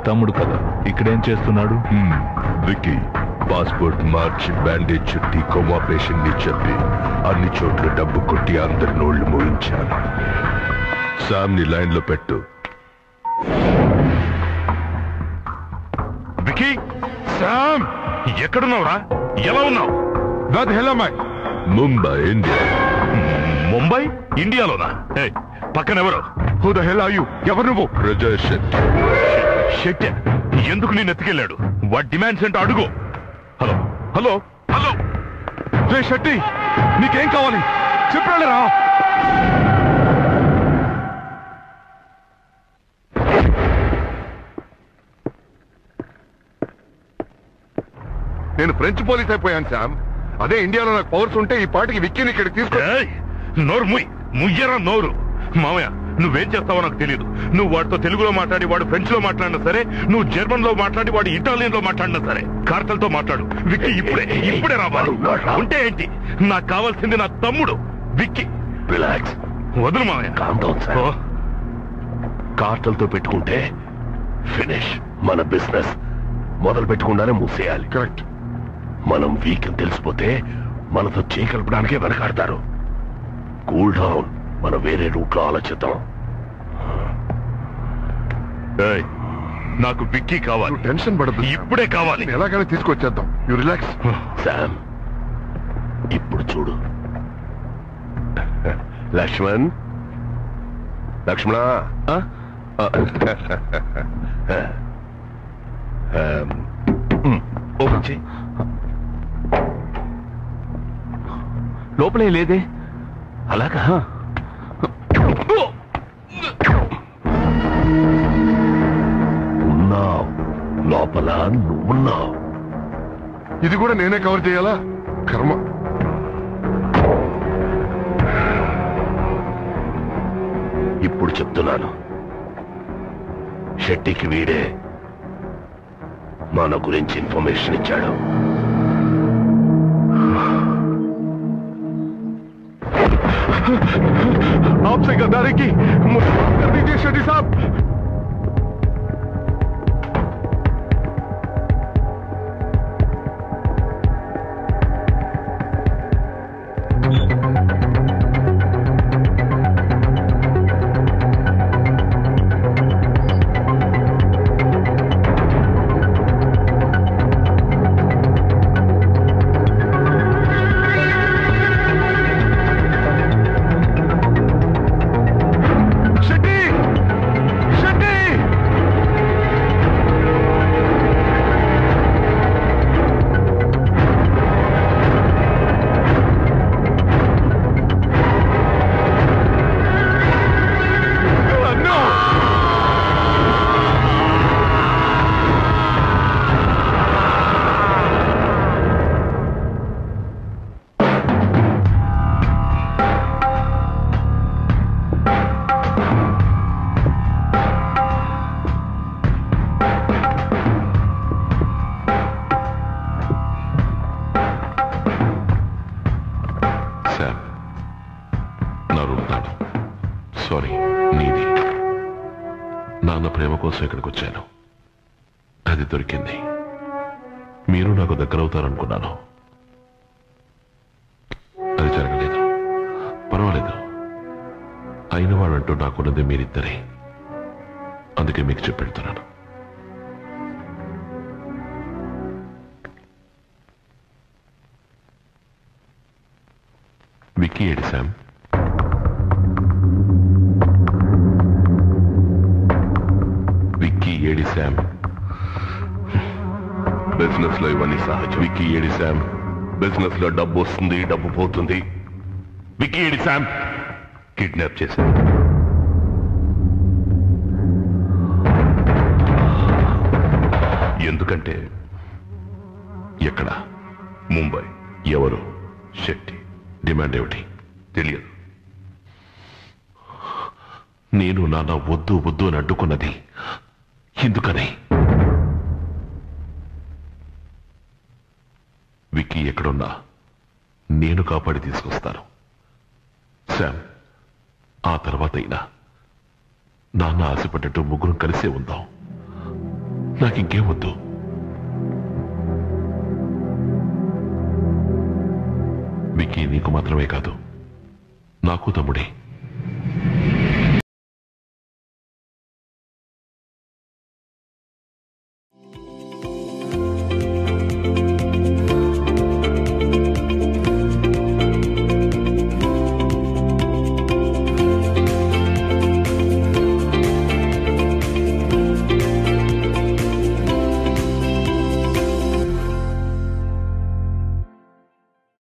తమ్ముడు కదా, ఇక్కడేం చేస్తున్నాడు? విక్కీ పాస్పోర్ట్ మార్చి బ్యాండేజ్ చుట్టి కోమా పేషెంట్ ని చెప్పి అన్ని చోట్ల డబ్బు కొట్టి అందరి నోళ్లు మోయించాను. శామ్ ని లైన్ లో పెట్టు. విక్కీ, శామ్ ఎక్కడున్నావురా? ఎలా ఉన్నావు? ముంబై, ఇండియా. ముంబై, ఇండియాలోనా? పక్కనెవరు? Who the hell are you? ఎవరు నువ్వు? ప్రజయ్ శెట్టి. శెట్టి ఎందుకు నేను ఎత్తుకెళ్ళాడు? వాట్ డిమాండ్స్ ఏంటో అడుగు. హలో హలో హలో, రే శెట్టి, నీకేం కావాలి చెప్పాడరా? నేను ఫ్రెంచ్ పోలీస్ అయిపోయాను శామ్. అదే ఇండియాలో నాకు పవర్స్ ఉంటే ఈ పాటికి విక్కీని ఇక్కడికి తీసుకో. నోరు ముయ్యరా నోరు. మామయ్య, నువ్వేం చేస్తావో నాకు తెలియదు. నువ్వు వాడితో తెలుగులో మాట్లాడి వాడు ఫ్రెంచ్ లో మాట్లాడినా సరే, నువ్వు జర్మన్ లో మాట్లాడి వాడు ఇటాలియన్ లో మాట్లాడినా సరే, కార్తలతో మాట్లాడు. విక్కీ ఇప్పుడే రావాలి. ఉంటే ఏంటి, నాకు కావాల్సింది నా తమ్ముడు విక్కీ. రిలాక్స్, వదులు మామయ్య. కార్టల్తో పెట్టుకుంటే ఫినిష్. మన బిజినెస్ మొదలు పెట్టుకుండానే మూసేయాలి. కరెక్ట్. మనం వీక్ అని తెలిసిపోతే మనతో చేయగలపడానికే వెనకాడతారు. కూల్ డౌన్, మనం వేరే రూట్ లో ఆలోచిద్దాం. నాకు విక్కీ కావాలి. టెన్షన్ పడదు, ఇప్పుడే కావాలి. ఎలాగైనా తీసుకొచ్చేద్దాం. You relax. శామ్, ఇప్పుడు చూడు. లక్ష్మణ్, లక్ష్మణ, లోపలే లేదే. అలాగా? ఉన్నావు లోపల, నువ్వున్నావు. ఇది కూడా నేనే కవర్ చేయాలా? కర్మ. ఇప్పుడు చెప్తున్నాను, శెట్టికి వీడే మన గురించి ఇన్ఫర్మేషన్ ఇచ్చాడు. आपसे गद्दारी की मुझे माफ कर दीजिए शेट्टी साहब. ఇక్కడికి వచ్చాను, అది దొరికింది. మీరు నాకు దగ్గరవుతారనుకున్నాను, అది జరగలేదు. పర్వాలేదు, అయిన వాళ్ళంటూ నాకున్నది మీరిద్దరే, అందుకే మీకు చెప్పెడుతున్నాను. విక్కీ ఏడి శామ్? విక్కీ ఏడి శామ్? బిజినెస్ లో ఇవన్నీ సహజం. విక్కీ ఏడి శామ్? బిజినెస్ లో డబ్బు వస్తుంది, డబ్బు పోతుంది. విక్కీ ఏడి శామ్? కిడ్నాప్ చేశారు. ఎందుకంటే ఎక్కడ? ముంబై. ఎవరు? శెట్టి. డిమాండ్ ఏమిటి? తెలియదు. నేను నాన్న వద్దు వద్దు అని అడ్డుకున్నది ఎందుకని? విక్కీ ఎక్కడున్నా నేను కాపాడి తీసుకొస్తాను. శామ్, ఆ తర్వాత అయినా నాన్న ఆశపడ్డట్టు ముగ్గురం కలిసే ఉందాం. నాకింకేం వద్దు. విక్కీ నీకు మాత్రమే కాదు, నాకు తమ్ముడే.